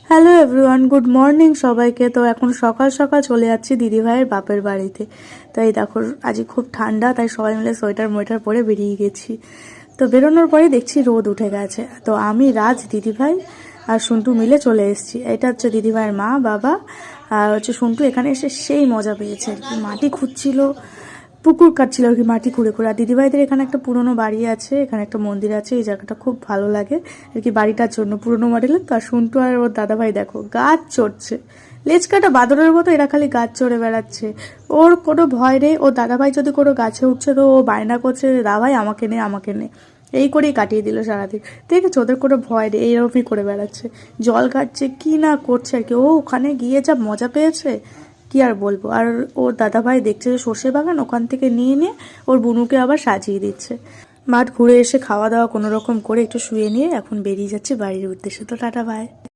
Hello everyone, good morning সবাইকে। তো এখন সকাল সকাল চলে যাচ্ছি দিদিভাইয়ের বাপের বাড়িতে। তাই দেখো আজ খুব ঠান্ডা, তাই সবাই মিলে সোয়েটার মোয়েটার পরে বেরিয়ে গেছি। তো বেরোনোর পরে দেখছি রোদ উঠে গেছে। তো আমি, রাজ, দিদিভাই আর সন্টু মিলে চলে এসেছি। এটা হচ্ছে দিদিভাইয়ের মা, বাবা আর হচ্ছে সন্টু। এখানে এসে সেই মজা পেয়েছে আর কি, মাটি খুঁড়ছিল, পুকুর কাটছিল আর কি, মাটি খুঁড়ে খুঁড়ে। আর দিদিভাইদের এখানে একটা পুরনো বাড়ি আছে, এখানে একটা মন্দির আছে, এই জায়গাটা খুব ভালো লাগে আর কি বাড়িটার জন্য, পুরনো মডেলের। তো আর সন্টু আর ওর দাদাভাই দেখো গাছ চড়ছে, লেজ কাটা বাদরের মতো এরা খালি গাছ চড়ে বেড়াচ্ছে। ওর কোনো ভয় নেই। ও দাদাভাই যদি কোনো গাছে উঠছে তো ও বায়না করছে, দাদাভাই আমাকে নে আমাকে নে, এই করেই কাটিয়ে দিল সারাদিন। দেখেছো, ওদের কোনো ভয় নেই, এইরকমই করে বেড়াচ্ছে, জল কাটছে কি না করছে আর কি। ও ওখানে গিয়ে যা মজা পেয়েছে কি আর বলবো। আর ওর দাদাভাই দেখছে যে সর্ষে বাগান, ওখান থেকে নিয়ে নিয়ে ওর বুনুকে আবার সাজিয়ে দিচ্ছে। মাঠ ঘুরে এসে খাওয়া দাওয়া কোনো রকম করে একটু শুয়ে নিয়ে এখন বেরিয়ে যাচ্ছে বাড়ির উদ্দেশ্যে। তো টাটা, বাই।